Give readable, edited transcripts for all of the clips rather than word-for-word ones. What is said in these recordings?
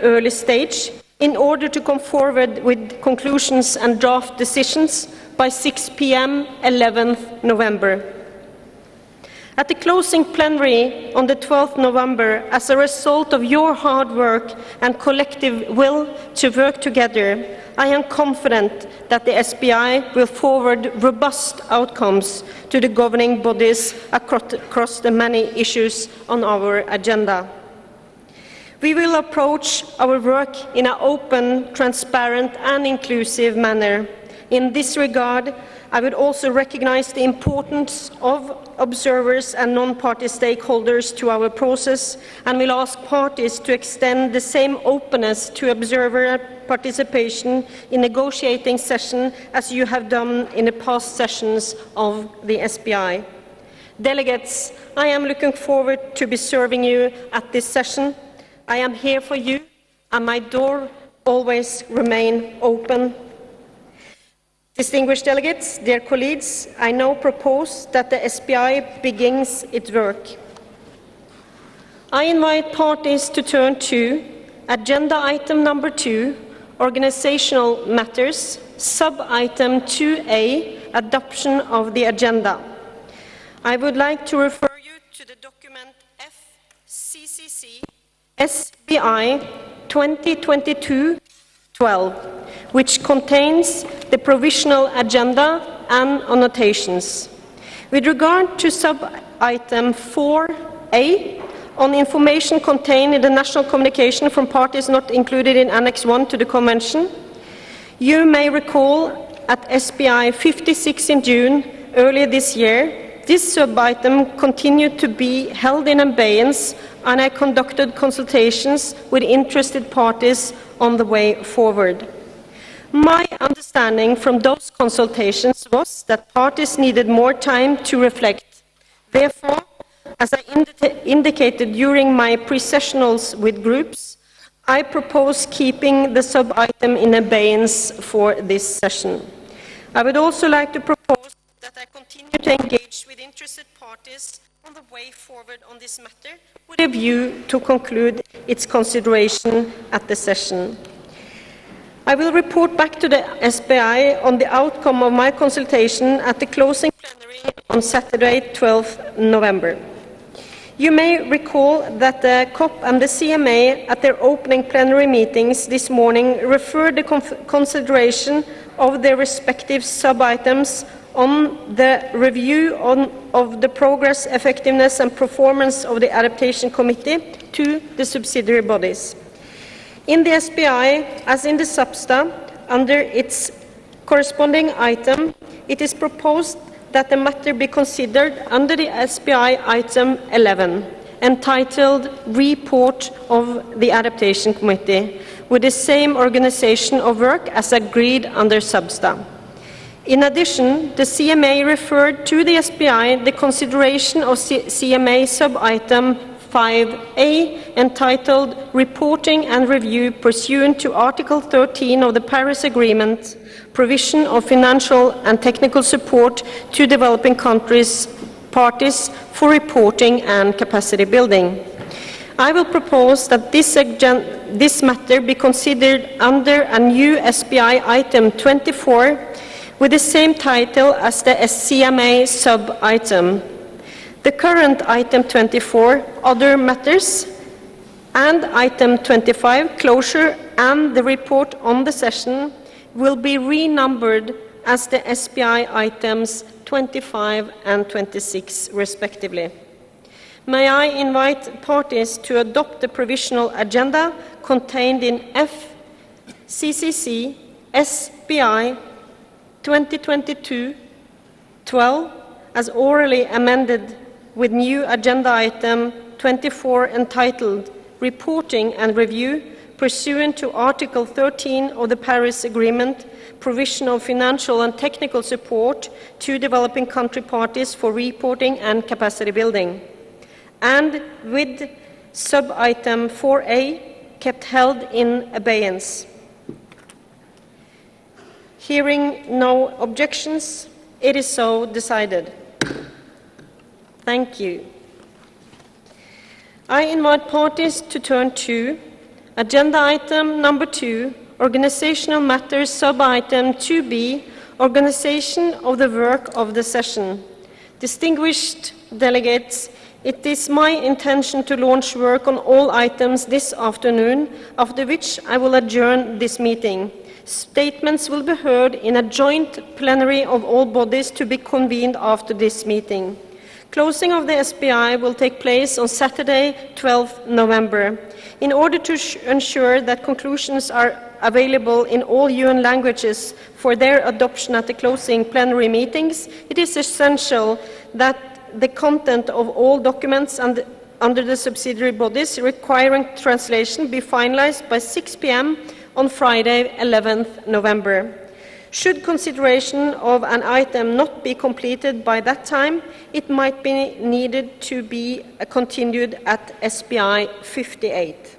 early stage in order to come forward with conclusions and draft decisions by 6 p.m. 11th November. At the closing plenary on the 12th November, as a result of your hard work and collective will to work together, I am confident that the SBI will forward robust outcomes to the governing bodies across the many issues on our agenda. We will approach our work in an open, transparent and inclusive manner. In this regard, I would also recognize the importance of observers and non-party stakeholders to our process, and will ask parties to extend the same openness to observer participation in negotiating sessions as you have done in the past sessions of the SBI. Delegates, I am looking forward to be serving you at this session. I am here for you, and my door always remains open. Distinguished delegates, dear colleagues, I now propose that the SBI begins its work. I invite parties to turn to agenda item number 2, organizational matters, sub-item 2A, adoption of the agenda. I would like to refer you to the document FCCC SBI 2022-12, which contains the provisional agenda and annotations. With regard to sub-item 4A, on information contained in the national communication from parties not included in Annex 1 to the Convention, you may recall at SBI 56 in June earlier this year, this sub-item continued to be held in abeyance, and I conducted consultations with interested parties on the way forward. My understanding from those consultations was that parties needed more time to reflect. Therefore, as I indicated during my pre-sessionals with groups, I propose keeping the sub-item in abeyance for this session. I would also like to propose that I continue to engage with interested parties on the way forward on this matter with a view to conclude its consideration at the session. I will report back to the SBI on the outcome of my consultation at the closing plenary on Saturday, 12th November. You may recall that the COP and the CMA at their opening plenary meetings this morning referred the consideration of their respective sub-items on the review of the progress, effectiveness and performance of the Adaptation Committee to the subsidiary bodies. In the SBI, as in the SUBSTA, under its corresponding item, it is proposed that the matter be considered under the SBI item 11, entitled Report of the Adaptation Committee, with the same organization of work as agreed under SUBSTA. In addition, the CMA referred to the SBI the consideration of CMA sub-item 5A, entitled Reporting and Review pursuant to Article 13 of the Paris Agreement, provision of financial and technical support to developing countries, parties for reporting and capacity building. I will propose that this matter be considered under a new SBI item 24 with the same title as the CMA sub-item. The current item 24, other matters, and item 25, closure and the report on the session, will be renumbered as the SBI items 25 and 26 respectively. May I invite parties to adopt the provisional agenda contained in FCCC SBI 2022-12 as orally amended, with new agenda item 24 entitled Reporting and Review pursuant to Article 13 of the Paris Agreement, provision of financial and technical support to developing country parties for reporting and capacity building, and with sub-item 4A kept held in abeyance. Hearing no objections, it is so decided. Thank you. I invite parties to turn to Agenda item number 2, organizational matters, sub-item 2B, organization of the work of the session. Distinguished delegates, it is my intention to launch work on all items this afternoon, after which I will adjourn this meeting. Statements will be heard in a joint plenary of all bodies to be convened after this meeting. Closing of the SPI will take place on Saturday, 12th November. In order to ensure that conclusions are available in all UN languages for their adoption at the closing plenary meetings, it is essential that the content of all documents under the subsidiary bodies requiring translation be finalized by 6 p.m. on Friday, 11th November. Should consideration of an item not be completed by that time, it might be needed to be continued at SPI 58.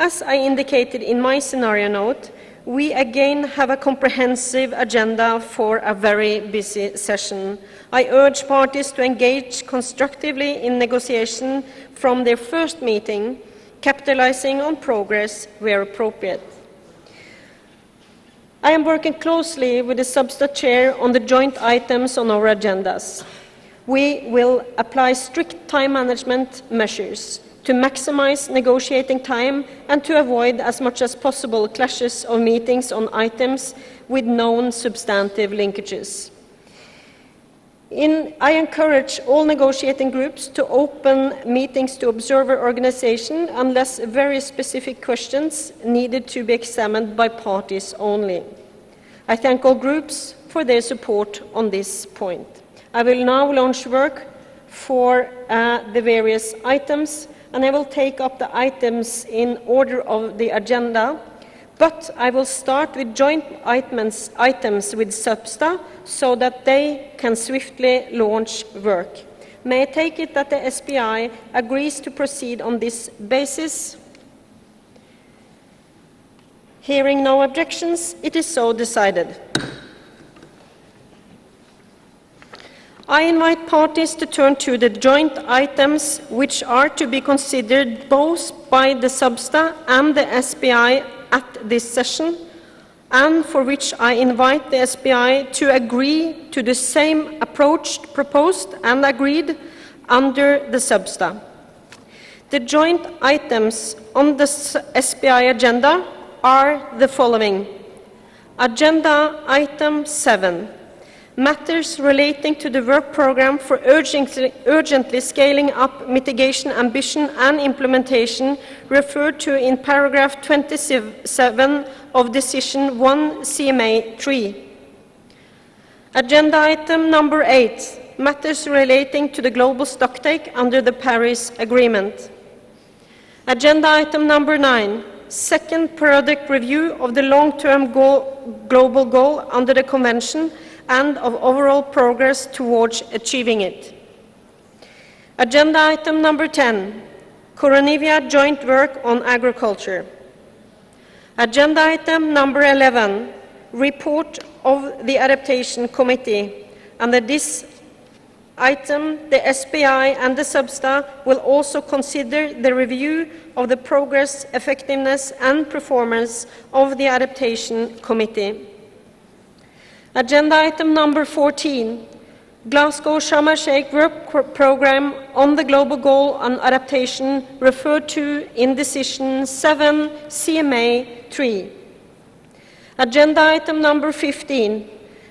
As I indicated in my scenario note, we again have a comprehensive agenda for a very busy session. I urge parties to engage constructively in negotiation from their first meeting, capitalizing on progress where appropriate. I am working closely with the Substa Chair on the joint items on our agendas. We will apply strict time management measures to maximize negotiating time and to avoid as much as possible clashes of meetings on items with known substantive linkages. I encourage all negotiating groups to open meetings to observer organization unless very specific questions needed to be examined by parties only. I thank all groups for their support on this point. I will now launch work for the various items, and I will take up the items in order of the agenda, but I will start with joint items with Substa so that they can swiftly launch work. May I take it that the SPI agrees to proceed on this basis? Hearing no objections, it is so decided. I invite parties to turn to the joint items which are to be considered both by the Substa and the SPI at this session, and for which I invite the SPI to agree to the same approach proposed and agreed under the Substa. The joint items on the SPI agenda are the following. Agenda item 7. Matters relating to the work program for urgently scaling up mitigation ambition and implementation referred to in paragraph 27 of Decision 1 CMA 3. Agenda item number 8. Matters relating to the global stocktake under the Paris Agreement. Agenda item number 9. Second periodic review of the long-term global goal under the Convention and of overall progress towards achieving it. Agenda item number 10, Coronivia joint work on agriculture. Agenda item number 11, report of the Adaptation Committee. Under this item, the SPI and the Substa will also consider the review of the progress, effectiveness and performance of the Adaptation Committee. Agenda item number 14, Glasgow Sharm El Sheikh work program on the global goal on adaptation referred to in Decision 7 CMA 3. Agenda item number 15,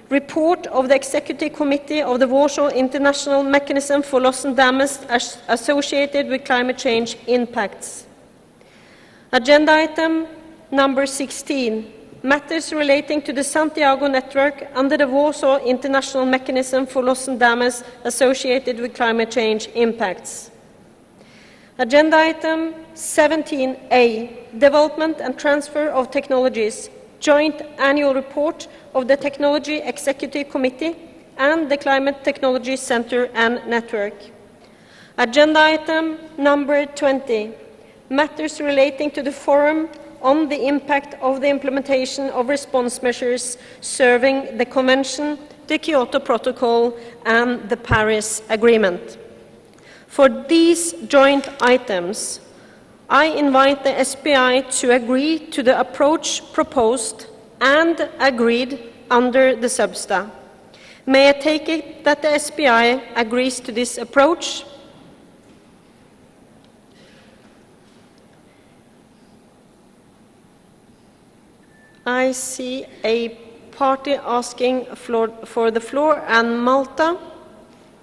report of the Executive Committee of the Warsaw International Mechanism for Loss and Damage associated with climate change impacts. Agenda item number 16, matters relating to the Santiago network under the Warsaw International Mechanism for Loss and Damage associated with climate change impacts. Agenda item 17A, development and transfer of technologies, joint annual report of the Technology Executive Committee and the Climate Technology Center and Network. Agenda item number 20, matters relating to the Forum on the impact of the implementation of response measures serving the Convention, the Kyoto Protocol, and the Paris Agreement. For these joint items, I invite the SPI to agree to the approach proposed and agreed under the SUBSTA. May I take it that the SPI agrees to this approach? I see a party asking for the floor, and Malta,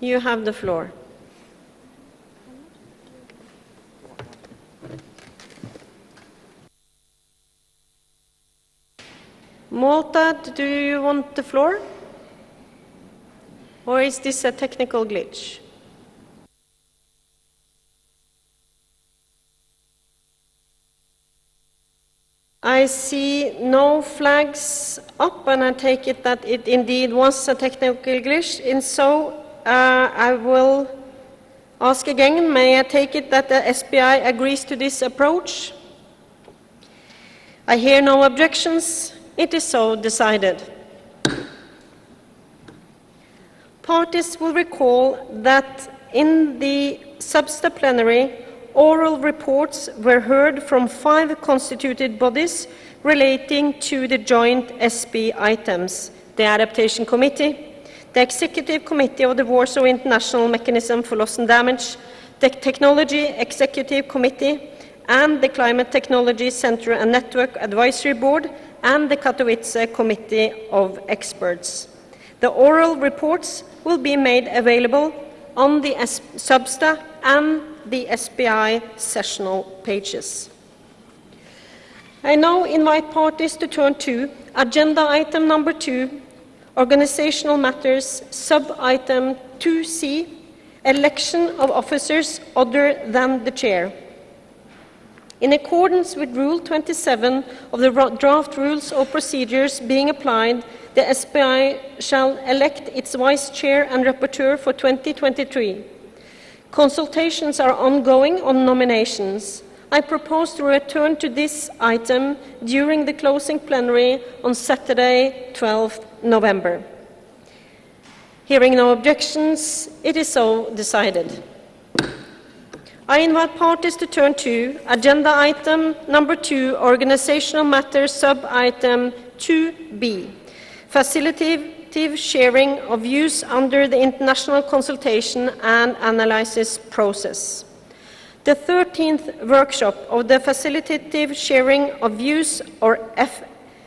you have the floor. Malta, do you want the floor? Or is this a technical glitch? I see no flags up, and I take it that it indeed was a technical glitch. And so I will ask again, may I take it that the SPI agrees to this approach? I hear no objections. It is so decided. Parties will recall that in the SUBSTA plenary, oral reports were heard from 5 constituted bodies relating to the joint SP items: the Adaptation Committee, the Executive Committee of the Warsaw International Mechanism for Loss and Damage, the Technology Executive Committee, and the Climate Technology Center and Network Advisory Board, and the Katowice Committee of Experts. The oral reports will be made available on the SUBSTA and the SPI sessional pages. I now invite parties to turn to agenda item number 2, organizational matters, sub-item 2C, election of officers other than the chair. In accordance with Rule 27 of the Draft Rules of Procedures being applied, the SPI shall elect its vice chair and rapporteur for 2023. Consultations are ongoing on nominations. I propose to return to this item during the closing plenary on Saturday, 12th November. Hearing no objections, it is so decided. I invite parties to turn to agenda item number 2, organizational matters, sub-item 2B, facilitative sharing of views under the international consultation and analysis process. The 13th workshop of the facilitative sharing of views, or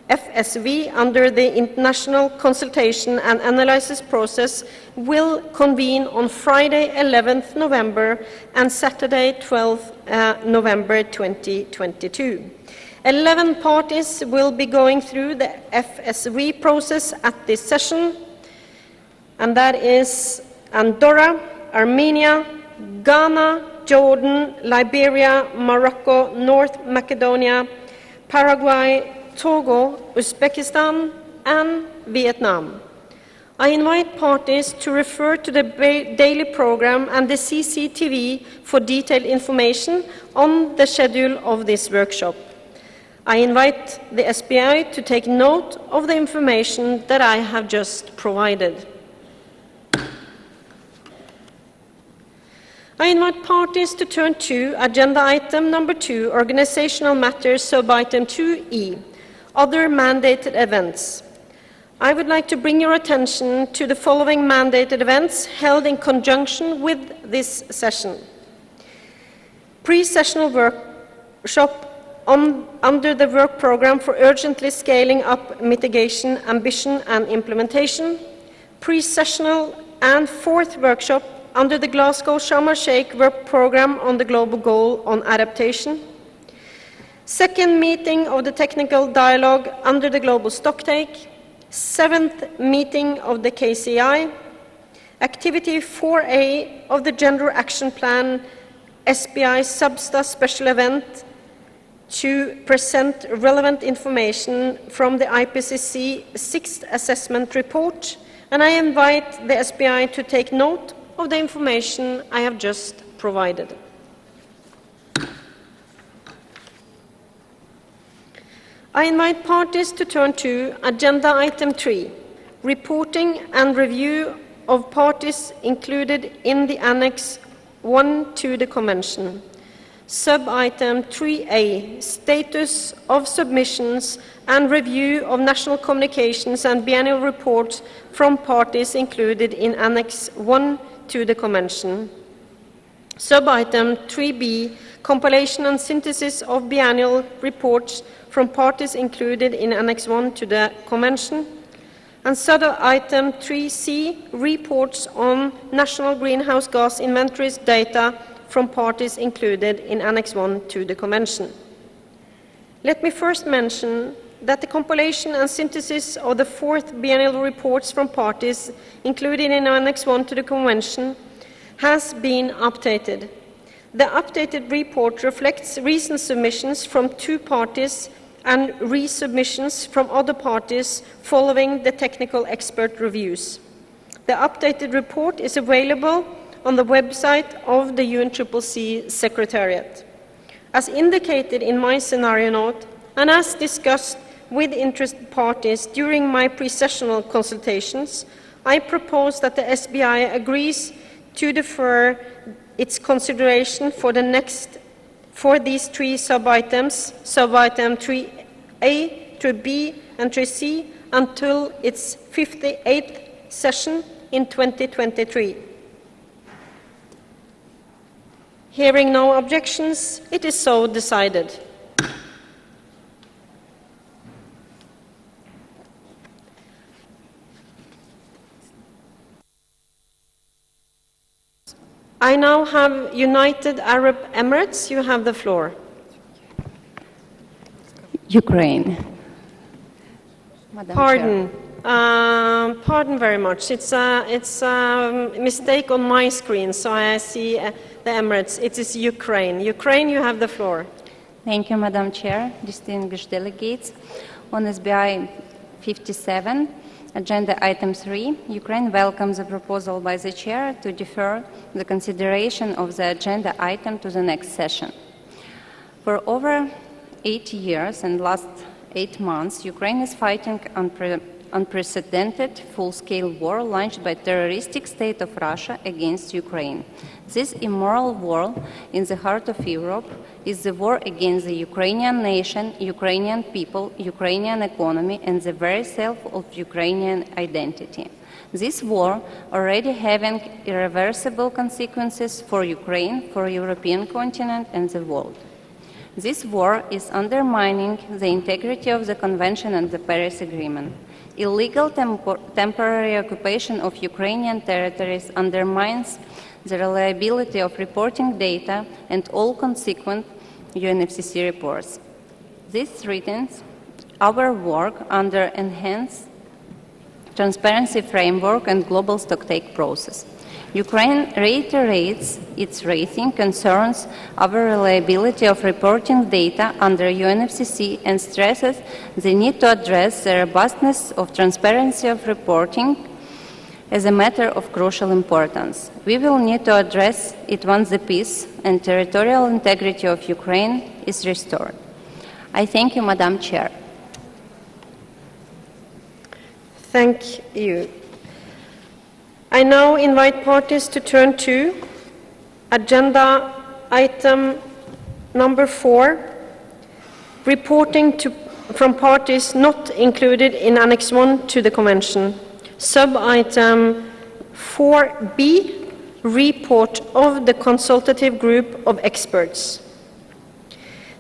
FSV, under the international consultation and analysis process will convene on Friday 11th November and Saturday 12th November 2022. 11 parties will be going through the FSV process at this session, and that is Andorra, Armenia, Ghana, Jordan, Liberia, Morocco, North Macedonia, Paraguay, Togo, Uzbekistan, and Vietnam. I invite parties to refer to the daily program and the CCTV for detailed information on the schedule of this workshop. I invite the SPI to take note of the information that I have just provided. I invite parties to turn to agenda item number 2, organizational matters, sub-item 2E, other mandated events. I would like to bring your attention to the following mandated events held in conjunction with this session. Pre-sessional workshop under the work program for urgently scaling up mitigation, ambition and implementation. Pre-sessional and 4th workshop under the Glasgow Sharm El Sheikh work program on the global goal on adaptation. 2nd meeting of the technical dialogue under the global stocktake. 7th meeting of the KCI. Activity 4A of the Gender Action Plan SPI SUBSTA special event to present relevant information from the IPCC 6th assessment report, and I invite the SPI to take note of the information I have just provided. I invite parties to turn to agenda item 3, reporting and review of parties included in the Annex 1 to the Convention. Sub-item 3A, status of submissions and review of national communications and biennial reports from parties included in Annex 1 to the Convention. Sub-item 3B, compilation and synthesis of biennial reports from parties included in Annex 1 to the Convention. And sub-item 3C, reports on national greenhouse gas inventories data from parties included in Annex 1 to the Convention. Let me first mention that the compilation and synthesis of the fourth biennial reports from parties included in Annex 1 to the Convention has been updated. The updated report reflects recent submissions from 2 parties and resubmissions from other parties following the technical expert reviews. The updated report is available on the website of the UNCCC Secretariat. As indicated in my scenario note, and as discussed with interested parties during my pre-sessional consultations, I propose that the SBI agrees to defer its consideration for these 3 sub-items, sub-item 3A, 3B, and 3C, until its 58th session in 2023. Hearing no objections, it is so decided. I now have United Arab Emirates. You have the floor. Ukraine. Madam Pardon. Chair. Pardon very much. It's a mistake on my screen, so I see the Emirates. It is Ukraine. Ukraine, you have the floor. Thank you, Madam Chair, distinguished delegates. On SBI 57, Agenda Item 3, Ukraine welcomes the proposal by the Chair to defer the consideration of the agenda item to the next session. For over 8 years and last 8 months, Ukraine is fighting unprecedented full-scale war launched by terroristic state of Russia against Ukraine. This immoral war in the heart of Europe is the war against the Ukrainian nation, Ukrainian people, Ukrainian economy, and the very self of Ukrainian identity. This war already having irreversible consequences for Ukraine, for European continent, and the world. This war is undermining the integrity of the Convention and the Paris Agreement. Illegal temporary occupation of Ukrainian territories undermines the reliability of reporting data and all consequent UNFCCC reports. This threatens our work under enhanced transparency framework and global stocktake process. Ukraine reiterates its raising concerns over reliability of reporting data under UNFCCC and stresses the need to address the robustness of transparency of reporting as a matter of crucial importance. We will need to address it once the peace and territorial integrity of Ukraine is restored. I thank you, Madam Chair. Thank you. I now invite parties to turn to agenda item number 4, reporting from parties not included in Annex 1 to the Convention. Sub-item 4B, report of the consultative group of experts.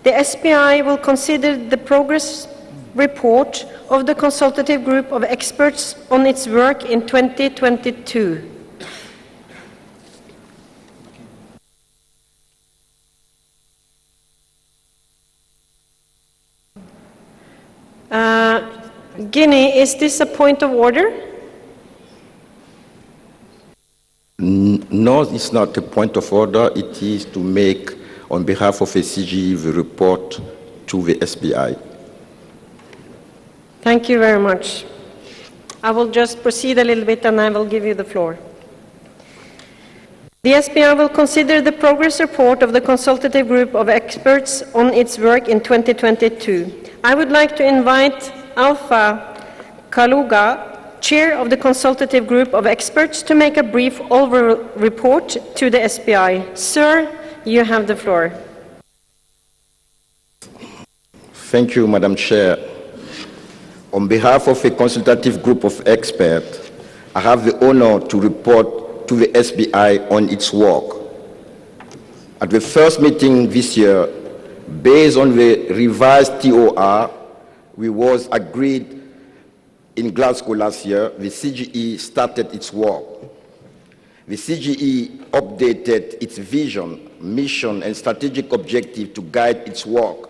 The SBI will consider the progress report of the consultative group of experts on its work in 2022. Guinea, is this a point of order? No, it's not a point of order. It is to make, on behalf of ACG, the report to the SBI. Thank you very much. I will just proceed a little bit and I will give you the floor. The SBI will consider the progress report of the consultative group of experts on its work in 2022. I would like to invite Alpha Kaluga, chair of the consultative group of experts, to make a brief overview report to the SBI. Sir, you have the floor. Thank you, Madam Chair. On behalf of a consultative group of experts, I have the honor to report to the SBI on its work. At the first meeting this year, based on the revised TOR, which was agreed in Glasgow last year, the CGE started its work. The CGE updated its vision, mission, and strategic objective to guide its work,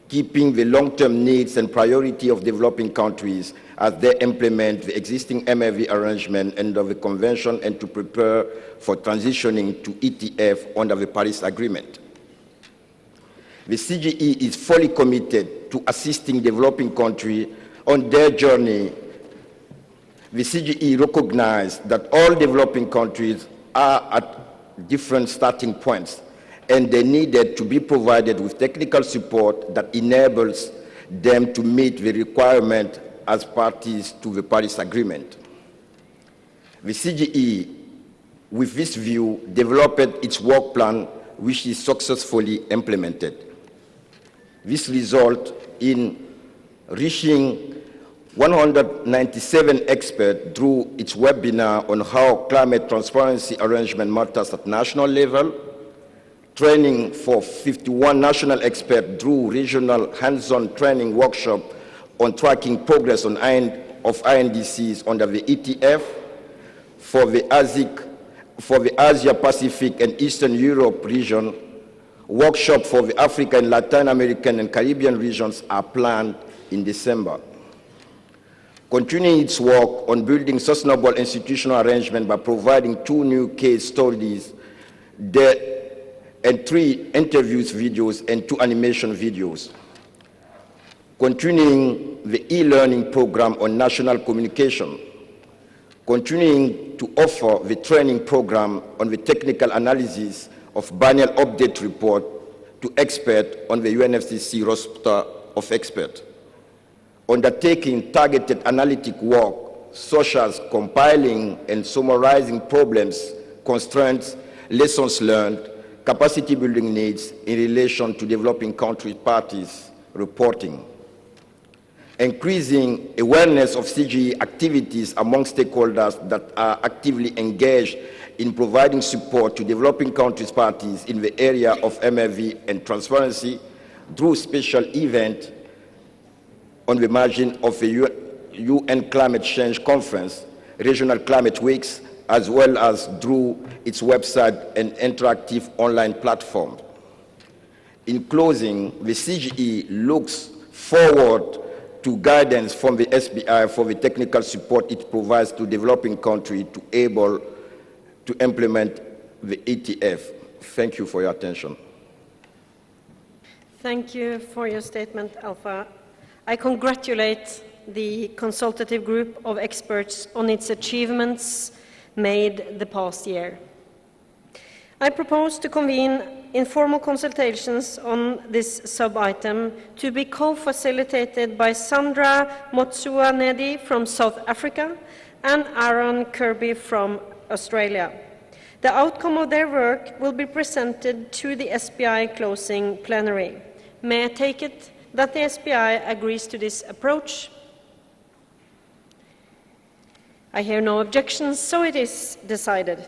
keeping the long-term needs and priority of developing countries as they implement the existing MFV arrangement under the Convention and to prepare for transitioning to ETF under the Paris Agreement. The CGE is fully committed to assisting developing countries on their journey. The CGE recognizes that all developing countries are at different starting points, and they needed to be provided with technical support that enables them to meet the requirement as parties to the Paris Agreement. The CGE, with this view, developed its work plan, which is successfully implemented. This results in reaching 197 experts through its webinar on how climate transparency arrangement matters at national level, training for 51 national experts through regional hands-on training workshop on tracking progress on INDCs under the ETF, for the Asia Pacific and Eastern Europe region, workshops for the African, Latin American, and Caribbean regions are planned in December. Continuing its work on building sustainable institutional arrangement by providing 2 new case studies and 3 interviews videos and 2 animation videos. Continuing the e-learning program on national communication. Continuing to offer the training program on the technical analysis of biennial update report to experts on the UNFCCC roster of experts. Undertaking targeted analytic work, such as compiling and summarizing problems, constraints, lessons learned, capacity building needs in relation to developing country parties reporting. Increasing awareness of CGE activities among stakeholders that are actively engaged in providing support to developing countries parties in the area of MFV and transparency through special events on the margin of the UN Climate Change Conference, regional climate weeks, as well as through its website and interactive online platform. In closing, the CGE looks forward to guidance from the SBI for the technical support it provides to developing countries to able to implement the ETF. Thank you for your attention. Thank you for your statement, Alpha. I congratulate the consultative group of experts on its achievements made the past year. I propose to convene informal consultations on this sub-item to be co-facilitated by Sandra Motsuanedi from South Africa and Aaron Kirby from Australia. The outcome of their work will be presented to the SBI closing plenary. May I take it that the SBI agrees to this approach? I hear no objections, so it is decided.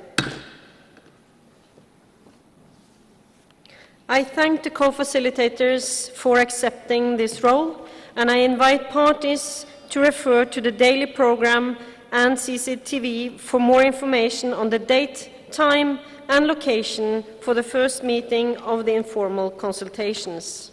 I thank the co-facilitators for accepting this role, and I invite parties to refer to the daily program and CCTV for more information on the date, time, and location for the first meeting of the informal consultations.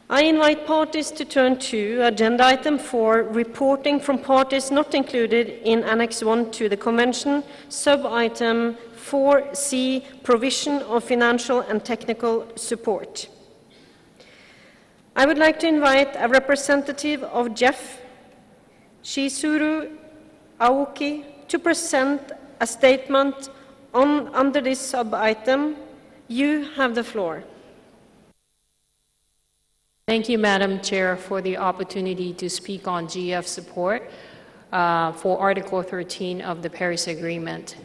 I invite parties to turn to agenda item 4, reporting from parties not included in Annex 1 to the Convention, sub-item 4C, provision of financial and technical support. I would like to invite a representative of Jeff Shizuru Aoki to present a statement under this sub-item. You have the floor. Thank you, Madam Chair, for the opportunity to speak on GF support for Article 13 of the Paris Agreement.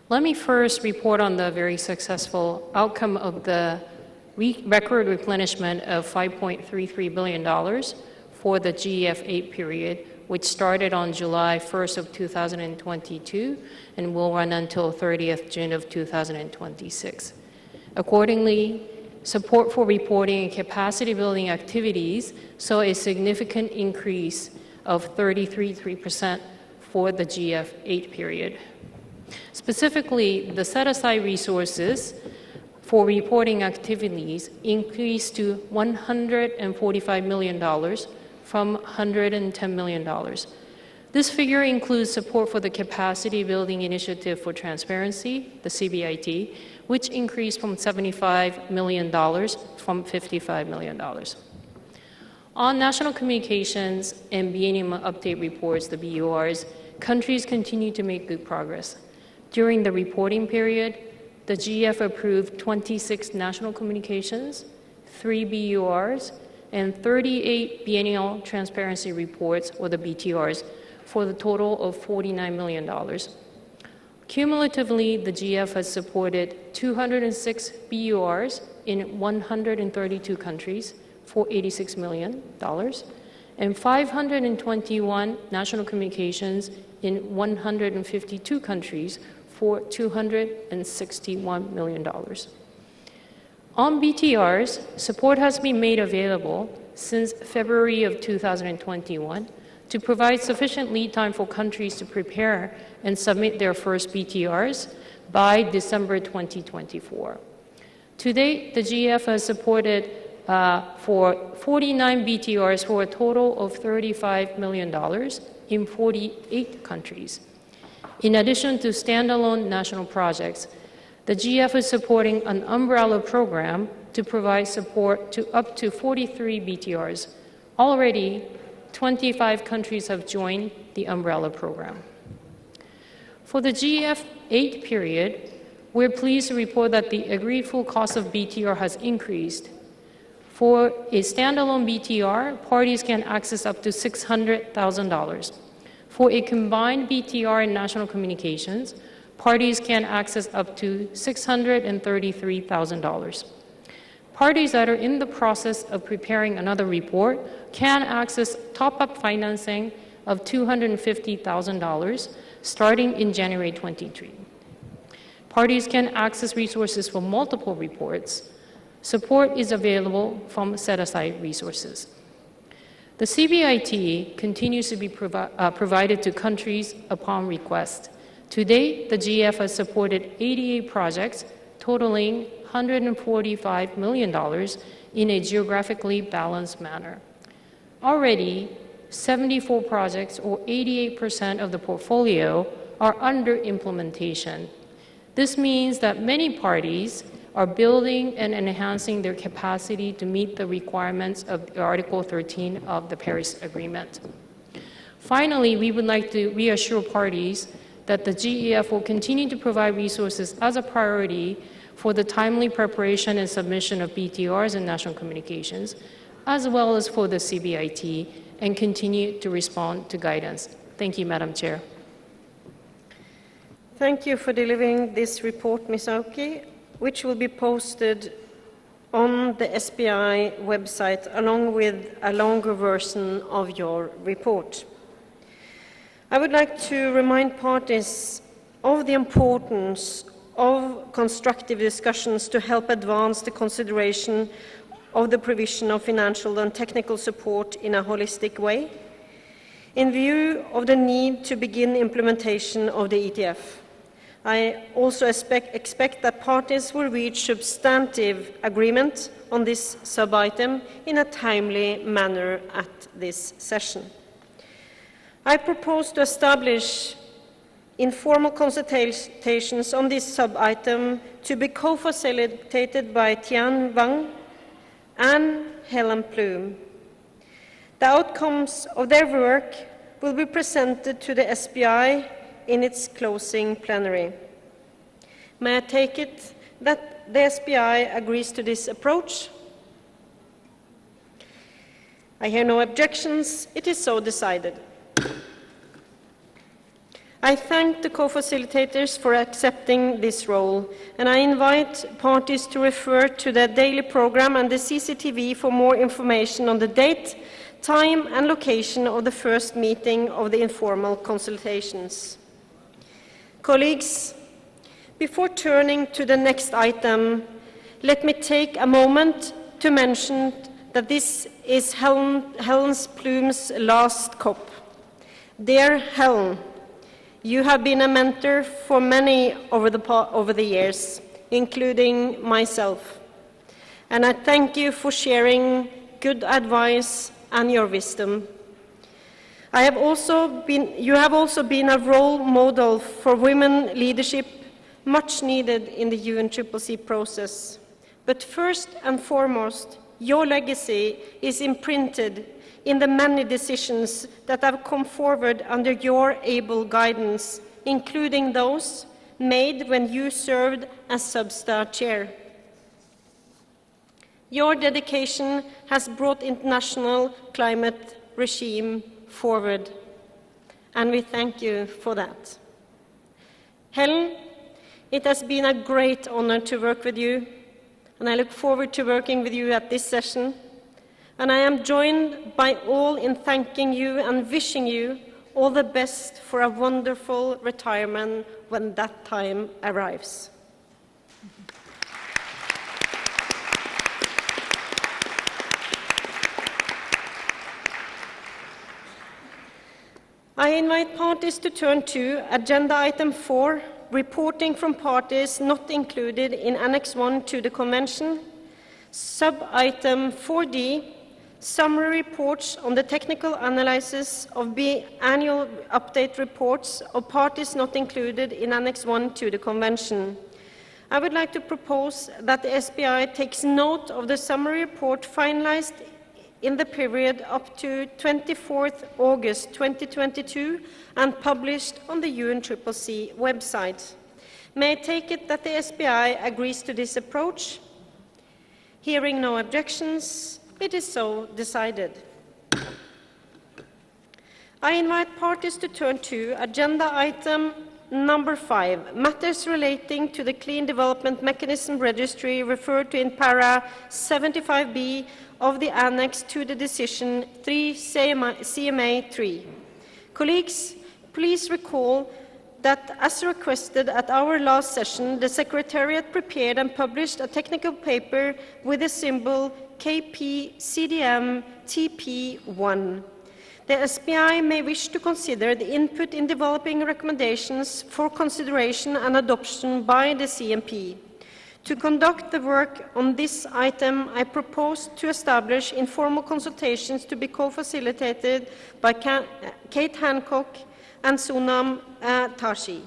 Let me first report on the very successful outcome of the record replenishment of $5.33 billion for the GEF-8 period, which started on July 1st of 2022 and will run until 30th June of 2026. Accordingly, support for reporting and capacity building activities saw a significant increase of 33% for the GEF-8 period. Specifically, the set-aside resources for reporting activities increased to $145 million from $110 million. This figure includes support for the Capacity Building Initiative for Transparency, the CBIT, which increased from $75 million from $55 million. On national communications and biennial update reports, the BURs, countries continue to make good progress. During the reporting period, the GF approved 26 national communications, 3 BURs, and 38 biennial transparency reports, or the BTRs, for the total of $49 million. Cumulatively, the GF has supported 206 BURs in 132 countries for $86 million, and 521 national communications in 152 countries for $261 million. On BTRs, support has been made available since February of 2021 to provide sufficient lead time for countries to prepare and submit their first BTRs by December 2024. To date, the GF has supported for 49 BTRs for a total of $35 million in 48 countries. In addition to standalone national projects, the GF is supporting an umbrella program to provide support to up to 43 BTRs. Already, 25 countries have joined the umbrella program. For the GF-8 period, we're pleased to report that the agreed full cost of BTR has increased. For a standalone BTR, parties can access up to $600,000. For a combined BTR and national communications, parties can access up to $633,000. Parties that are in the process of preparing another report can access top-up financing of $250,000 starting in January 23. Parties can access resources for multiple reports. Support is available from set-aside resources. The CBIT continues to be provided to countries upon request. To date, the GF has supported 88 projects totaling $145 million in a geographically balanced manner. Already, 74 projects, or 88% of the portfolio, are under implementation. This means that many parties are building and enhancing their capacity to meet the requirements of Article 13 of the Paris Agreement. Finally, we would like to reassure parties that the GEF will continue to provide resources as a priority for the timely preparation and submission of BTRs and national communications, as well as for the CBIT, and continue to respond to guidance. Thank you, Madam Chair. Thank you for delivering this report, Ms. Aoki, which will be posted on the SBI website along with a longer version of your report. I would like to remind parties of the importance of constructive discussions to help advance the consideration of the provision of financial and technical support in a holistic way, in view of the need to begin implementation of the ETF. I also expect that parties will reach substantive agreement on this sub-item in a timely manner at this session. I propose to establish informal consultations on this sub-item to be co-facilitated by Tian Wang and Helen Plume. The outcomes of their work will be presented to the SBI in its closing plenary. May I take it that the SBI agrees to this approach? I hear no objections. It is so decided. I thank the co-facilitators for accepting this role, and I invite parties to refer to the daily program and the CCTV for more information on the date, time and location of the first meeting of the informal consultations. Colleagues, before turning to the next item, let me take a moment to mention that this is Helen Plum's last COP. Dear Helen, you have been a mentor for many over the years, including myself. And I thank you for sharing good advice and your wisdom. You have also been a role model for women leadership, much needed in the UNCCC process. But first and foremost, your legacy is imprinted in the many decisions that have come forward under your able guidance, including those made when you served as Substa chair. Your dedication has brought international climate regime forward, and we thank you for that. Helen, it has been a great honor to work with you, and I look forward to working with you at this session. And I am joined by all in thanking you and wishing you all the best for a wonderful retirement when that time arrives. I invite parties to turn to Agenda Item 4, reporting from parties not included in Annex 1 to the Convention. Sub-item 4D, summary reports on the technical analysis of the annual update reports of parties not included in Annex 1 to the Convention. I would like to propose that the SBI takes note of the summary report finalized in the period up to 24th August 2022 and published on the UNCCC website. May I take it that the SBI agrees to this approach? Hearing no objections, it is so decided. I invite parties to turn to Agenda Item number 5, matters relating to the Clean Development Mechanism Registry referred to in Para 75B of the Annex to the Decision 3 CMA 3. Colleagues, please recall that, as requested at our last session, the Secretariat prepared and published a technical paper with the symbol KP-CDM TP1. The SBI may wish to consider the input in developing recommendations for consideration and adoption by the CMP. To conduct the work on this item, I propose to establish informal consultations to be co-facilitated by Kate Hancock and Sonam Tashi.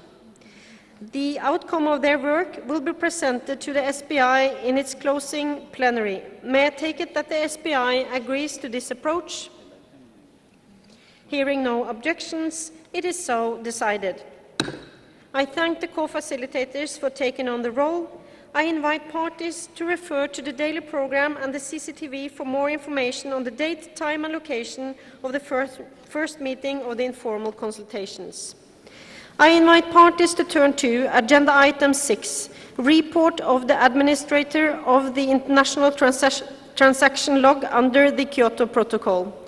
The outcome of their work will be presented to the SBI in its closing plenary. May I take it that the SBI agrees to this approach? Hearing no objections, it is so decided. I thank the co-facilitators for taking on the role. I invite parties to refer to the daily program and the CCTV for more information on the date, time and location of the first meeting of the informal consultations. I invite parties to turn to Agenda Item 6, report of the Administrator of the International Transaction Log under the Kyoto Protocol.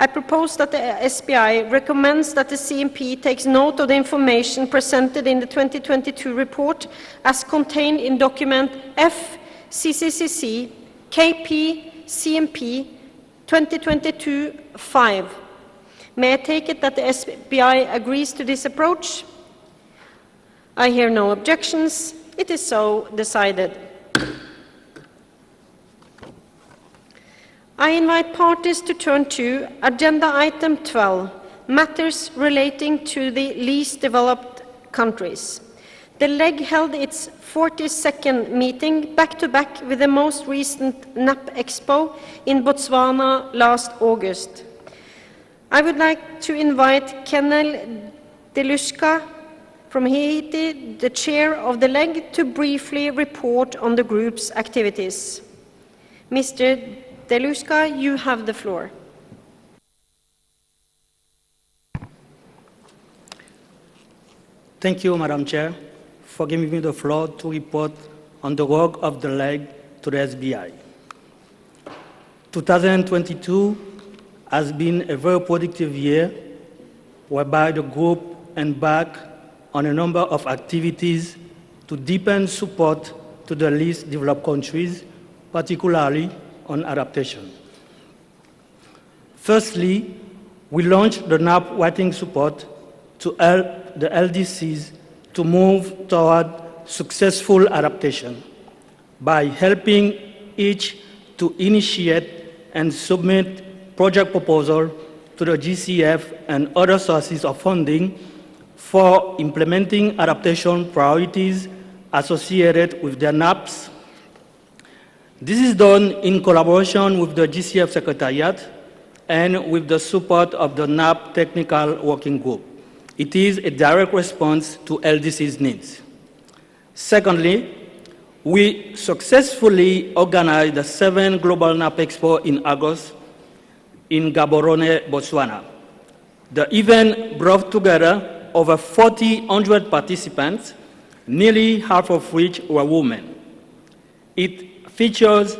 I propose that the SBI recommends that the CMP takes note of the information presented in the 2022 report as contained in document FCCCC KP CMP 2022-5. May I take it that the SBI agrees to this approach? I hear no objections. It is so decided. I invite parties to turn to Agenda Item 12, matters relating to the least developed countries. The LEG held its 42nd meeting back-to-back with the most recent NAP Expo in Botswana last August. I would like to invite Kenel Delushka from Haiti, the chair of the LEG, to briefly report on the group's activities. Mr. Delushka, you have the floor. Thank you, Madam Chair, for giving me the floor to report on the work of the leg to the SBI. 2022 has been a very productive year, whereby the group embarked on a number of activities to deepen support to the least developed countries, particularly on adaptation. Firstly, we launched the NAP writing support to help the LDCs to move toward successful adaptation by helping each to initiate and submit project proposal to the GCF and other sources of funding for implementing adaptation priorities associated with their NAPs. This is done in collaboration with the GCF Secretariat and with the support of the NAP Technical Working Group. It is a direct response to LDC's needs. Secondly, we successfully organized the 7th Global NAP Expo in August in Gaborone, Botswana. The event brought together over 4,000 participants, nearly half of which were women. It features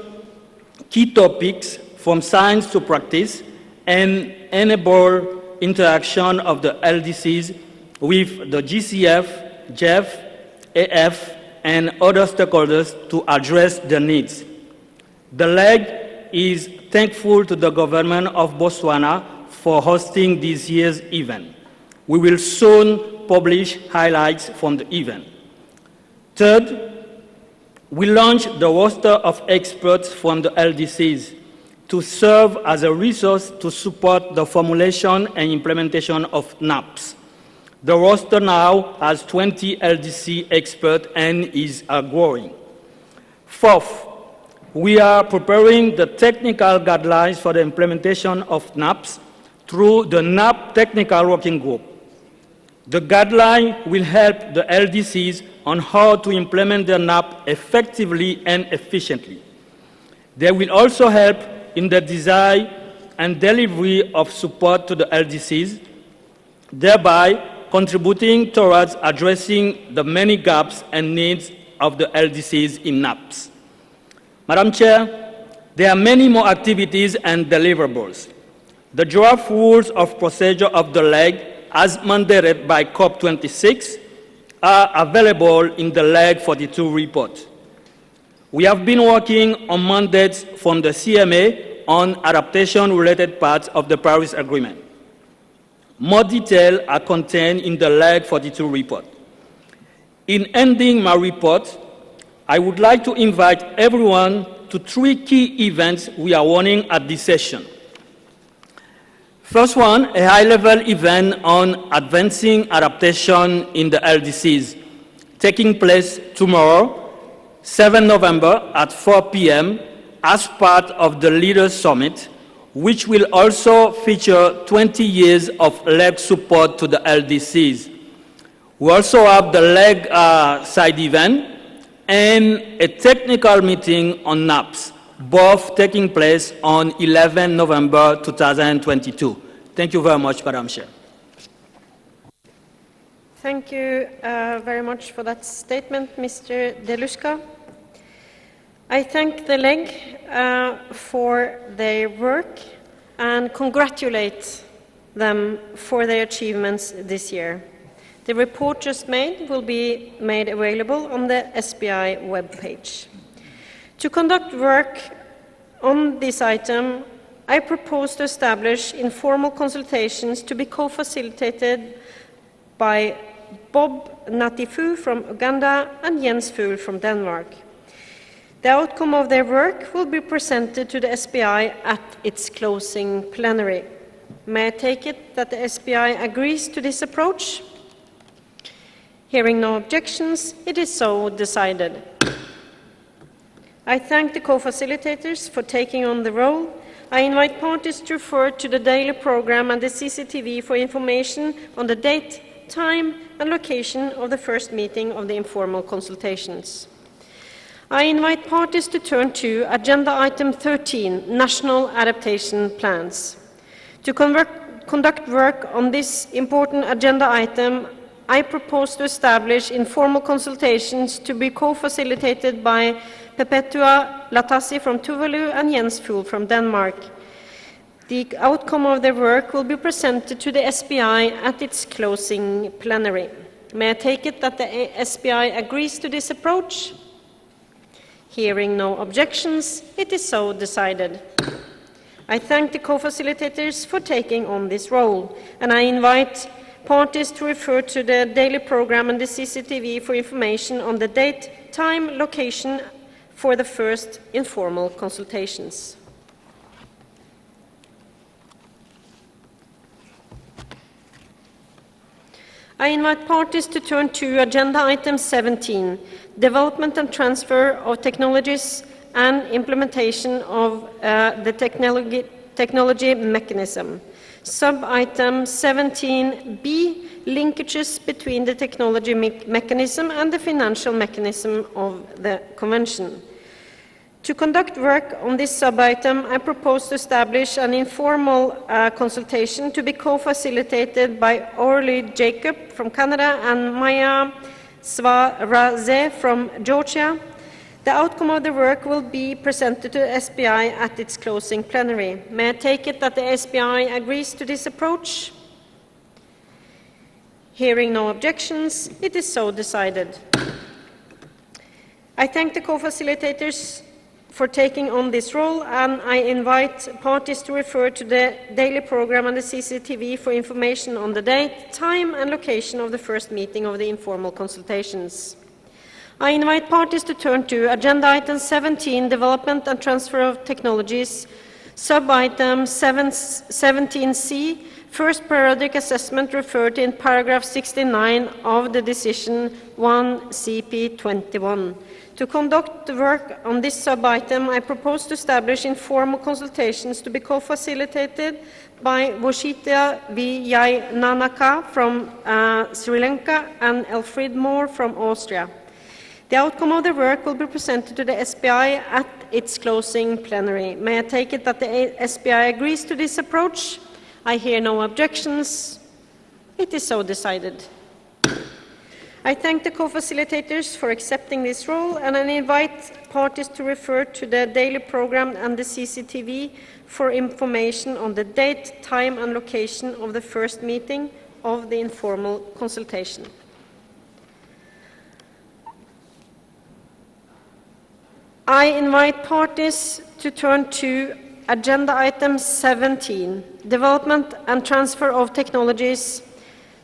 key topics from science to practice and enable interaction of the LDCs with the GCF, GEF, AF, and other stakeholders to address their needs. The leg is thankful to the government of Botswana for hosting this year's event. We will soon publish highlights from the event. Third, we launched the roster of experts from the LDCs to serve as a resource to support the formulation and implementation of NAPs. The roster now has 20 LDC experts and is growing. Fourth, we are preparing the technical guidelines for the implementation of NAPs through the NAP Technical Working Group. The guideline will help the LDCs on how to implement their NAP effectively and efficiently. They will also help in the design and delivery of support to the LDCs, thereby contributing towards addressing the many gaps and needs of the LDCs in NAPs. Madam Chair, there are many more activities and deliverables. The draft rules of procedure of the leg, as mandated by COP26, are available in the leg 42 report. We have been working on mandates from the CMA on adaptation-related parts of the Paris Agreement. More details are contained in the leg 42 report. In ending my report, I would like to invite everyone to 3 key events we are running at this session. First one, a high-level event on advancing adaptation in the LDCs, taking place tomorrow, 7 November at 4 p.m. as part of the Leaders Summit, which will also feature 20 years of leg support to the LDCs. We also have the leg side event and a technical meeting on NAPs, both taking place on 11 November 2022. Thank you very much, Madam Chair. Thank you very much for that statement, Mr. Deluska. I thank the leg for their work and congratulate them for their achievements this year. The report just made will be made available on the SBI webpage. To conduct work on this item, I propose to establish informal consultations to be co-facilitated by Bob Natifu from Uganda and Jens Fugl from Denmark. The outcome of their work will be presented to the SBI at its closing plenary. May I take it that the SBI agrees to this approach? Hearing no objections, it is so decided. I thank the co-facilitators for taking on the role. I invite parties to refer to the daily program and the CCTV for information on the date, time, and location of the first meeting of the informal consultations. I invite parties to turn to Agenda Item 13, National Adaptation Plans. To conduct work on this important agenda item, I propose to establish informal consultations to be co-facilitated by Perpetua Latassi from Tuvalu and Jens Fugl from Denmark. The outcome of their work will be presented to the SBI at its closing plenary. May I take it that the SBI agrees to this approach? Hearing no objections, it is so decided. I thank the co-facilitators for taking on this role, and I invite parties to refer to the daily program and the CCTV for information on the date, time, location for the first informal consultations. I invite parties to turn to agenda item 17, development and transfer of technologies and implementation of the technology mechanism. Sub-item 17B, linkages between the technology mechanism and the financial mechanism of the Convention. To conduct work on this sub-item, I propose to establish an informal consultation to be co-facilitated by Orly Jacob from Canada and Maya Swaraze from Georgia. The outcome of the work will be presented to the SBI at its closing plenary. May I take it that the SBI agrees to this approach? Hearing no objections, it is so decided. I thank the co-facilitators for taking on this role, and I invite parties to refer to the daily program and the CCTV for information on the date, time and location of the first meeting of the informal consultations. I invite parties to turn to agenda item 17, development and transfer of technologies, sub-item 17C, first periodic assessment referred in paragraph 69 of the decision 1 CP21. To conduct the work on this sub-item, I propose to establish informal consultations to be co-facilitated by Voshita Vijay Nanaka from Sri Lanka and Elfried Moore from Austria. The outcome of the work will be presented to the SBI at its closing plenary. May I take it that the SBI agrees to this approach? I hear no objections. It is so decided. I thank the co-facilitators for accepting this role, and I invite parties to refer to the daily program and the CCTV for information on the date, time and location of the first meeting of the informal consultation. I invite parties to turn to agenda item 17, development and transfer of technologies,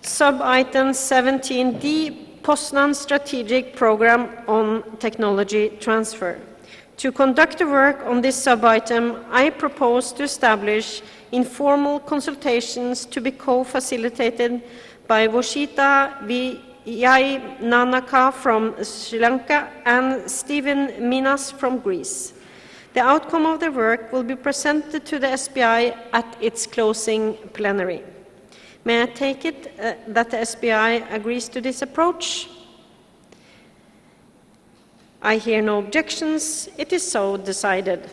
sub-item 17D, Poznan strategic program on technology transfer. To conduct the work on this sub-item, I propose to establish informal consultations to be co-facilitated by Voshita Vijay Nanaka from Sri Lanka and Stephen Minas from Greece. The outcome of the work will be presented to the SBI at its closing plenary. May I take it that the SBI agrees to this approach? I hear no objections. It is so decided.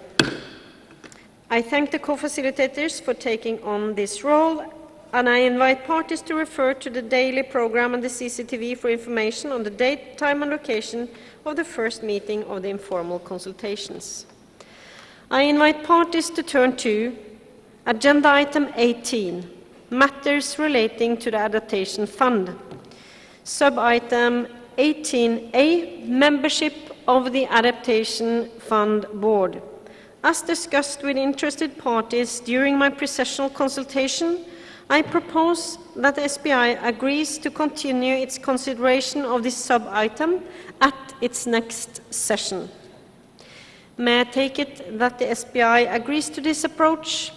I thank the co-facilitators for taking on this role, and I invite parties to refer to the daily program and the CCTV for information on the date, time and location of the first meeting of the informal consultations. I invite parties to turn to agenda item 18, matters relating to the Adaptation Fund. Sub-item 18A, membership of the Adaptation Fund Board. As discussed with interested parties during my pre-sessional consultation, I propose that the SBI agrees to continue its consideration of this sub-item at its next session. May I take it that the SBI agrees to this approach?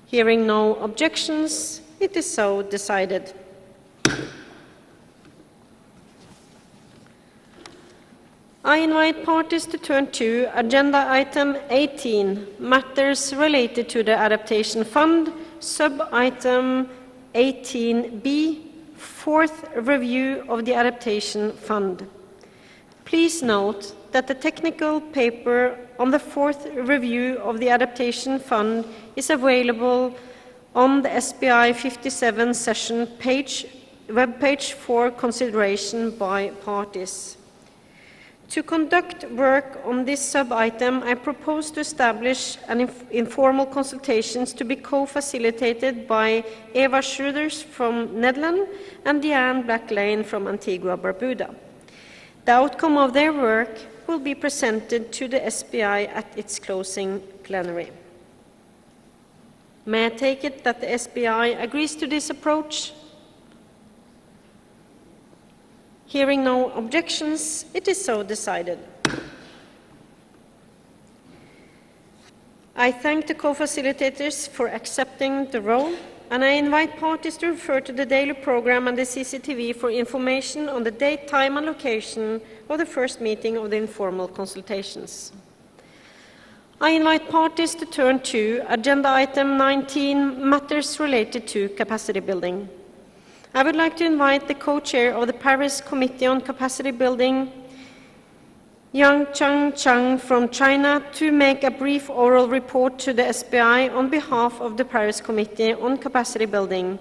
Hearing no objections, it is so decided. I invite parties to turn to agenda item 18, matters related to the Adaptation Fund, sub-item 18B, fourth review of the Adaptation Fund. Please note that the technical paper on the fourth review of the Adaptation Fund is available on the SBI 57 session webpage for consideration by parties. To conduct work on this sub-item, I propose to establish an informal consultations to be co-facilitated by Eva Schruders from Netherlands and Diane Blacklane from Antigua Barbuda. The outcome of their work will be presented to the SBI at its closing plenary. May I take it that the SBI agrees to this approach? Hearing no objections, it is so decided. I thank the co-facilitators for accepting the role, and I invite parties to refer to the daily program and the CCTV for information on the date, time, and location of the first meeting of the informal consultations. I invite parties to turn to agenda item 19, matters related to capacity building. I would like to invite the co-chair of the Paris Committee on Capacity Building, Yang Chang from China, to make a brief oral report to the SBI on behalf of the Paris Committee on Capacity Building.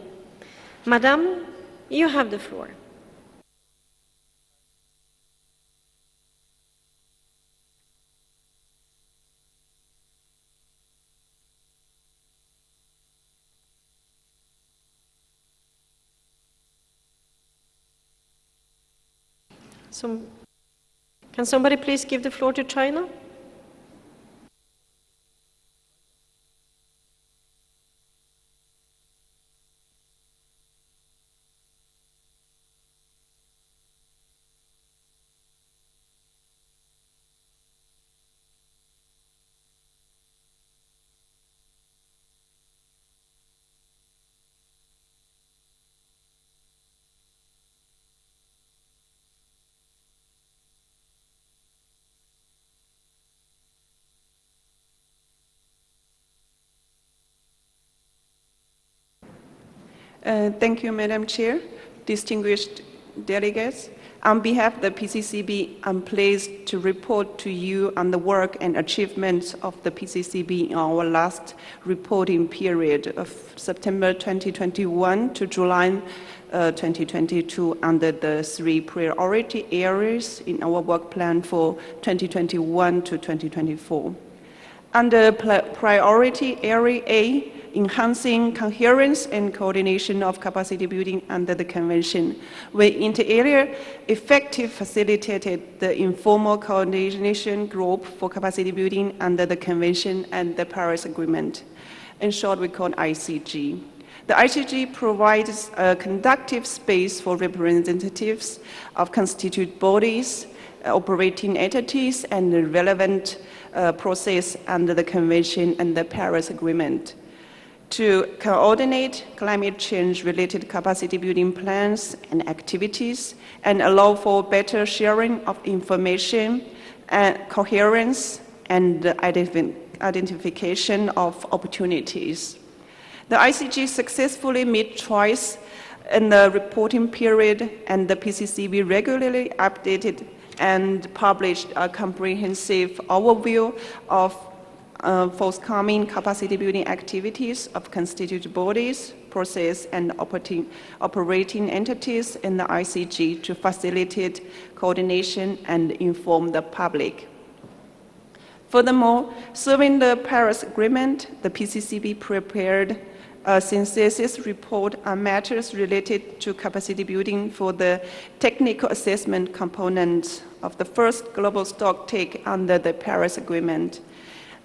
Madam, you have the floor. Can somebody please give the floor to China? Thank you, Madam Chair, distinguished delegates. On behalf of the PCCB, I'm pleased to report to you on the work and achievements of the PCCB in our last reporting period of September 2021 to July 2022 under the 3 priority areas in our work plan for 2021 to 2024. Under priority area A, enhancing coherence and coordination of capacity building under the Convention, we inter alia effectively facilitated the informal coordination group for capacity building under the Convention and the Paris Agreement. In short, we call it ICG. The ICG provides a conducive space for representatives of constituent bodies, operating entities, and the relevant process under the Convention and the Paris Agreement to coordinate climate change-related capacity building plans and activities and allow for better sharing of information and coherence and identification of opportunities. The ICG successfully met twice in the reporting period, and the PCCB regularly updated and published a comprehensive overview of forthcoming capacity building activities of constituent bodies, process, and operating entities in the ICG to facilitate coordination and inform the public. Furthermore, serving the Paris Agreement, the PCCB prepared a synthesis report on matters related to capacity building for the technical assessment component of the first global stocktake under the Paris Agreement.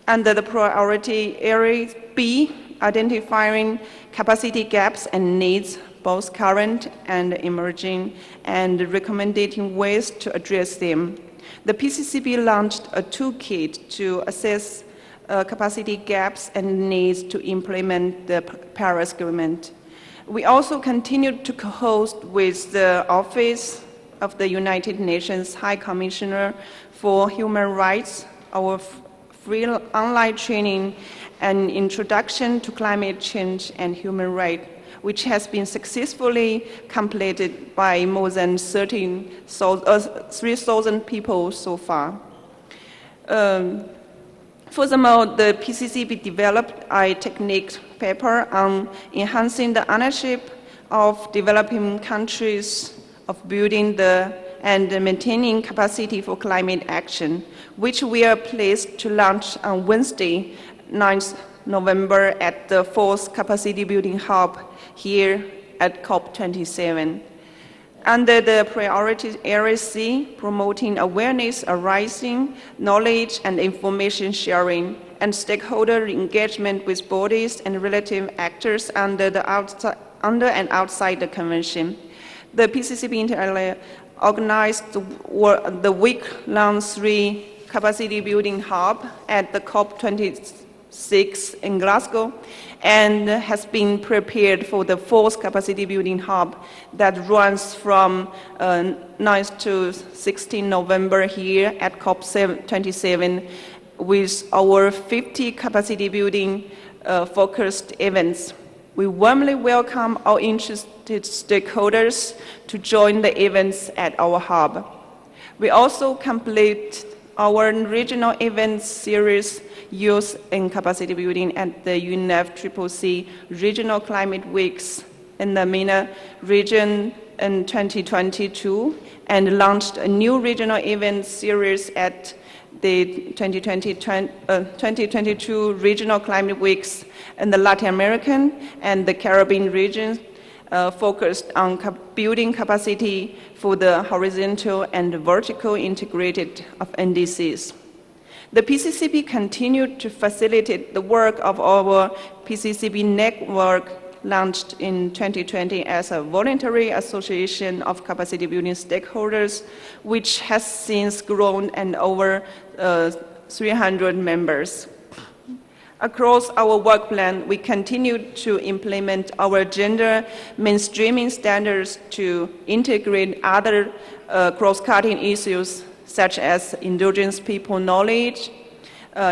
Under the priority area B, identifying capacity gaps and needs, both current and emerging, and recommending ways to address them. The PCCB launched a toolkit to assess capacity gaps and needs to implement the Paris Agreement. We also continued to co-host with the Office of the United Nations High Commissioner for Human Rights, our free online training and introduction to climate change and human rights, which has been successfully completed by more than 3,000 people so far. Furthermore, the PCCB developed a technique paper on enhancing the ownership of developing countries of building and maintaining capacity for climate action, which we are pleased to launch on Wednesday, 9th November at the 4th Capacity Building Hub here at COP27. Under the priority area C, promoting awareness, arising, knowledge and information sharing, and stakeholder engagement with bodies and relative actors under and outside the convention. The PCCB inter alia organized the week-long 3 capacity building hub at the COP26 in Glasgow, and has been prepared for the 4th capacity building hub that runs from 9th to 16 November here at COP27 with our 50 capacity building focused events. We warmly welcome all interested stakeholders to join the events at our hub. We also complete our regional events series Youth in Capacity Building at the UNFCCC Regional Climate Weeks in the MENA region in 2022, and launched a new regional event series at the 2022 Regional Climate Weeks in the Latin American and the Caribbean region, focused on building capacity for the horizontal and vertical integrated of NDCs. The PCCB continued to facilitate the work of our PCCB network, launched in 2020 as a voluntary association of capacity building stakeholders, which has since grown and over 300 members. Across our work plan, we continue to implement our gender mainstreaming standards to integrate other cross-cutting issues such as indigenous people knowledge,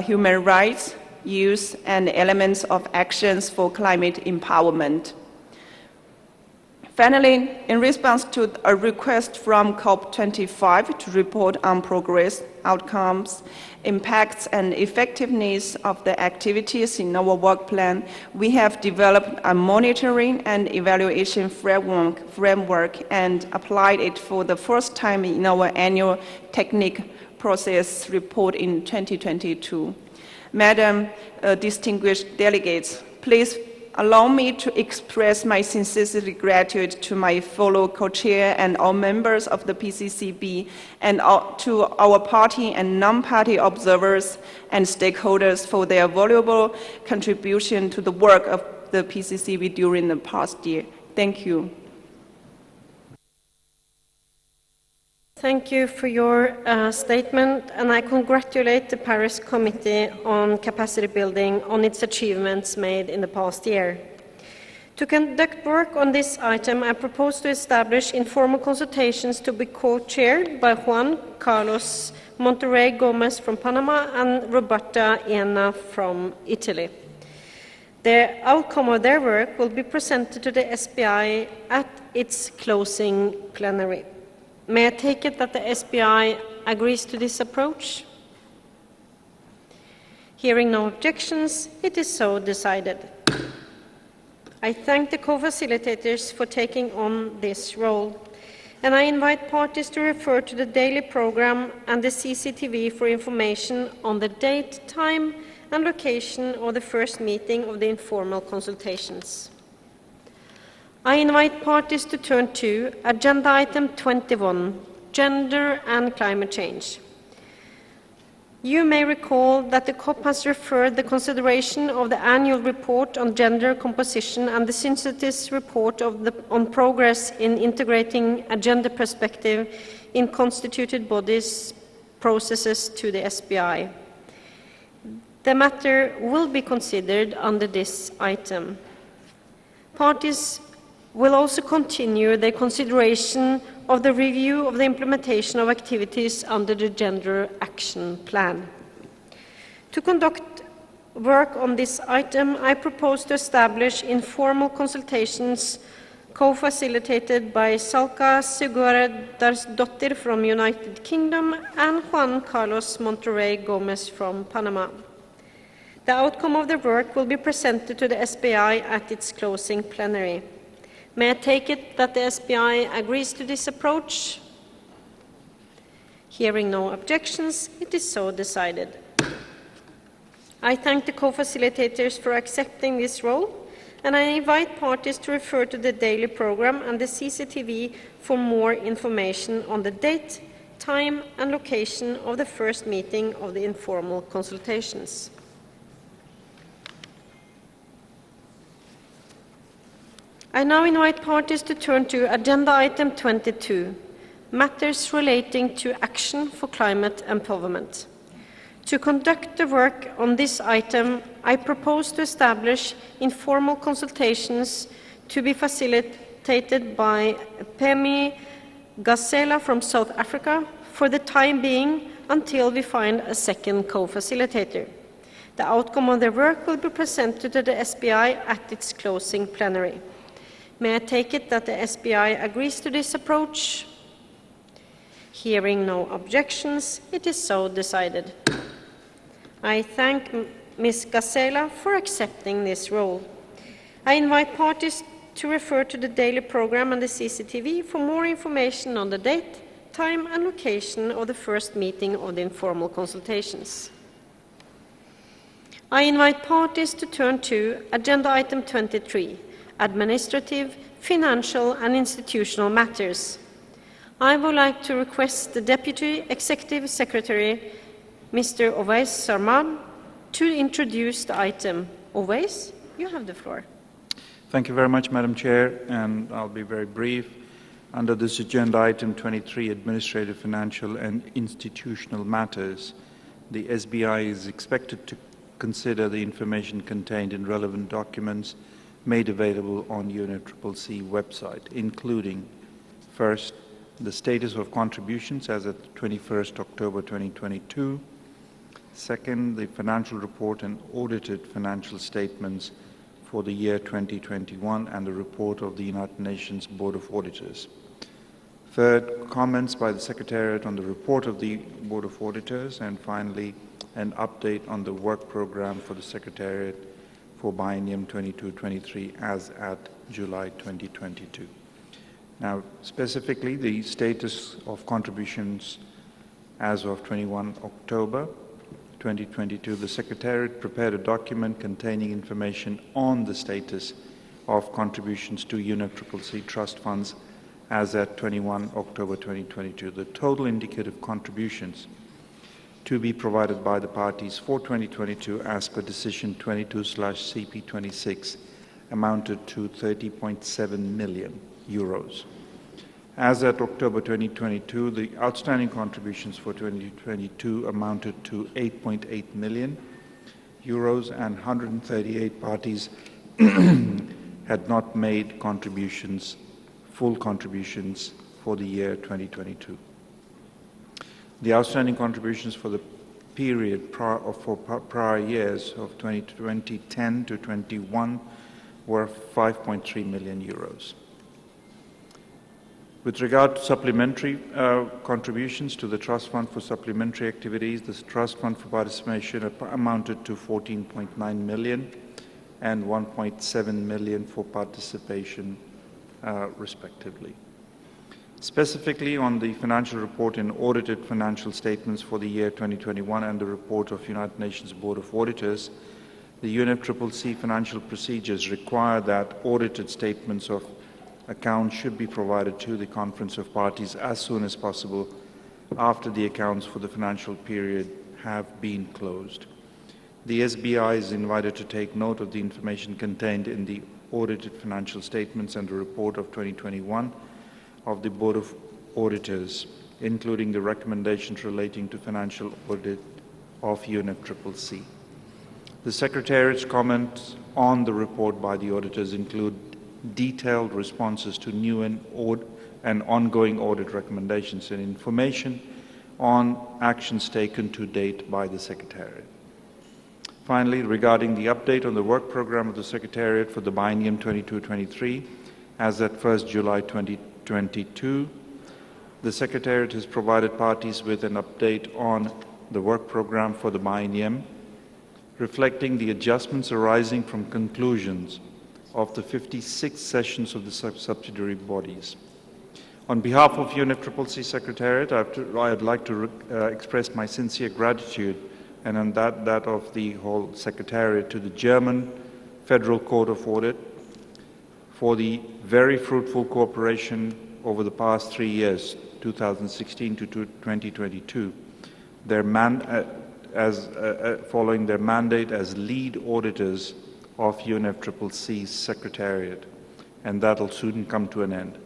human rights, youth, and elements of actions for climate empowerment. Finally, in response to a request from COP25 to report on progress, outcomes, impacts, and effectiveness of the activities in our work plan, we have developed a monitoring and evaluation framework and applied it for the first time in our annual technique process report in 2022. Madam, distinguished delegates, please allow me to express my sincere gratitude to my fellow co-chair and all members of the PCCB, and to our party and non-party observers and stakeholders for their valuable contribution to the work of the PCCB during the past year. Thank you. Thank you for your statement, and I congratulate the Paris Committee on Capacity Building on its achievements made in the past year. To conduct work on this item, I propose to establish informal consultations to be co-chaired by Juan Carlos Monterrey Gomez from Panama and Roberta Ena from Italy. The outcome of their work will be presented to the SBI at its closing plenary. May I take it that the SBI agrees to this approach? Hearing no objections, it is so decided. I thank the co-facilitators for taking on this role, and I invite parties to refer to the daily program and the CCTV for information on the date, time, and location of the first meeting of the informal consultations. I invite parties to turn to Agenda Item 21, Gender and Climate Change. You may recall that the COP has referred the consideration of the annual report on gender composition and the synthesis report on progress in integrating a gender perspective in constituted bodies processes to the SBI. The matter will be considered under this item. Parties will also continue their consideration of the review of the implementation of activities under the Gender Action Plan. To conduct work on this item, I propose to establish informal consultations co-facilitated by Salka Sigurðardóttir from United Kingdom and Juan Carlos Monterrey Gomez from Panama. The outcome of the work will be presented to the SBI at its closing plenary. May I take it that the SBI agrees to this approach? Hearing no objections, it is so decided. I thank the co-facilitators for accepting this role, and I invite parties to refer to the daily program and the CCTV for more information on the date, time and location of the first meeting of the informal consultations. I now invite parties to turn to agenda item 22, matters relating to action for climate empowerment. To conduct the work on this item, I propose to establish informal consultations to be facilitated by Pemi Gazela from South Africa for the time being until we find a second co-facilitator. The outcome of the work will be presented to the SBI at its closing plenary. May I take it that the SBI agrees to this approach? Hearing no objections, it is so decided. I thank Ms. Gazela for accepting this role. I invite parties to refer to the daily program and the CCTV for more information on the date, time and location of the first meeting of the informal consultations. I invite parties to turn to agenda item 23, administrative, financial and institutional matters. I would like to request the Deputy Executive Secretary, Mr. Owais Sarman, to introduce the item. Owais, you have the floor. Thank you very much, Madam Chair, and I'll be very brief. Under this agenda item 23, administrative, financial and institutional matters, the SBI is expected to consider the information contained in relevant documents made available on UNFCCC website, including, first, the status of contributions as at 21st October 2022, second, the financial report and audited financial statements for the year 2021 and the report of the United Nations Board of Auditors. Third, comments by the Secretariat on the report of the Board of Auditors, and finally, an update on the work program for the Secretariat for biennium 22-23 as at July 2022. Now, specifically, the status of contributions as of 21 October 2022, the Secretariat prepared a document containing information on the status of contributions to UNFCCC trust funds as at 21 October 2022. The total indicative contributions to be provided by the parties for 2022 as per decision 22/CP26 amounted to 30.7 million euros. As at October 2022, the outstanding contributions for 2022 amounted to 8.8 million euros, and 138 parties had not made contributions, full contributions for the year 2022. The outstanding contributions for the period prior years of 2010 to 21 were 5.3 million euros. With regard to supplementary contributions to the Trust Fund for supplementary activities, the Trust Fund for participation amounted to 14.9 million and 1.7 million for participation, respectively. Specifically on the financial report and audited financial statements for the year 2021 and the report of United Nations Board of Auditors, the UNFCCC financial procedures require that audited statements of accounts should be provided to the Conference of Parties as soon as possible after the accounts for the financial period have been closed. The SBI is invited to take note of the information contained in the audited financial statements and the report of 2021 of the Board of Auditors, including the recommendations relating to financial audit of UNFCCC. The Secretariat's comments on the report by the auditors include detailed responses to new and ongoing audit recommendations and information on actions taken to date by the Secretariat. Finally, regarding the update on the work program of the Secretariat for the biennium 22-23, as at 1st July 2022, the Secretariat has provided parties with an update on the work program for the biennium reflecting the adjustments arising from conclusions of the 56 sessions of the subsidiary bodies. On behalf of UNFCCC Secretariat, I'd like to express my sincere gratitude, and on that of the whole Secretariat, to the German Federal Court of Audit for the very fruitful cooperation over the past 3 years, 2016 to 2022, following their mandate as lead auditors of UNFCCC's Secretariat, and that'll soon come to an end.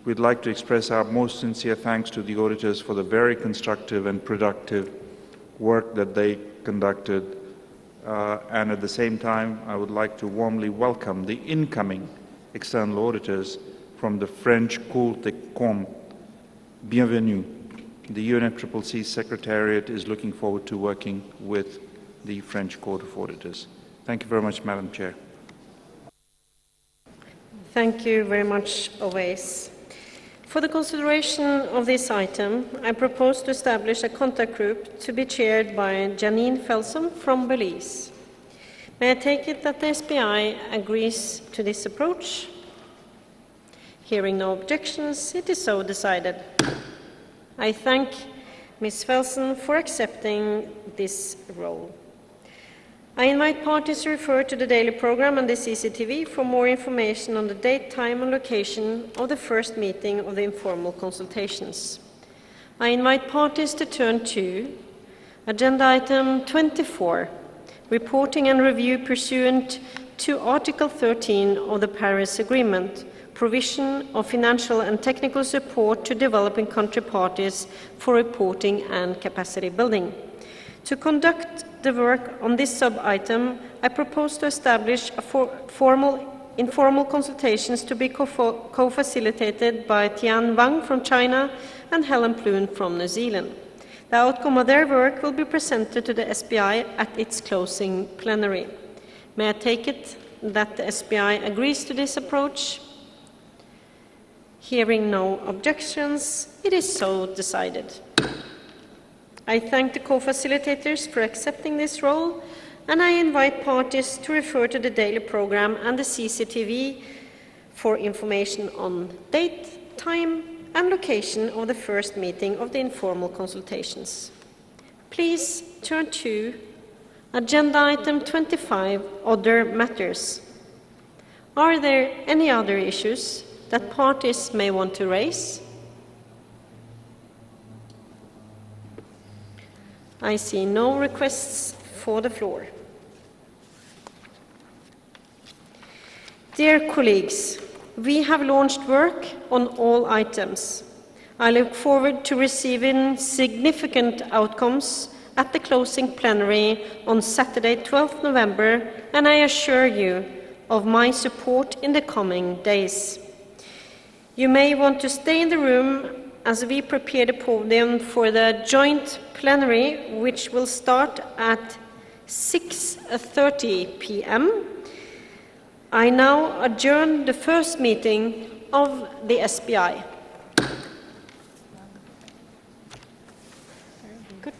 We'd like to express our most sincere thanks to the auditors for the very constructive and productive work that they conducted, and at the same time, I would like to warmly welcome the incoming external auditors from the French Cour des Comptes. Bienvenue. The UNFCCC Secretariat is looking forward to working with the French Court of Auditors. Thank you very much, Madam Chair. Thank you very much, Owais. For the consideration of this item, I propose to establish a contact group to be chaired by Janine Felsom from Belize. May I take it that the SBI agrees to this approach? Hearing no objections, it is so decided. I thank Ms. Felsen for accepting this role. I invite parties to refer to the daily program and the CCTV for more information on the date, time and location of the first meeting of the informal consultations. I invite parties to turn to agenda item 24, reporting and review pursuant to Article 13 of the Paris Agreement, provision of financial and technical support to developing country parties for reporting and capacity building. To conduct the work on this sub-item, I propose to establish informal consultations to be co-facilitated by Tian Wang from China and Helen Plune from New Zealand. The outcome of their work will be presented to the SBI at its closing plenary. May I take it that the SBI agrees to this approach? Hearing no objections, it is so decided. I thank the co-facilitators for accepting this role, and I invite parties to refer to the daily program and the CCTV for information on date, time, and location of the first meeting of the informal consultations. Please turn to agenda item 25, other matters. Are there any other issues that parties may want to raise? I see no requests for the floor. Dear colleagues, we have launched work on all items. I look forward to receiving significant outcomes at the closing plenary on Saturday, 12th November, and I assure you of my support in the coming days. You may want to stay in the room as we prepare the podium for the joint plenary, which will start at 6:30 p.m. I now adjourn the first meeting of the SBI. Good.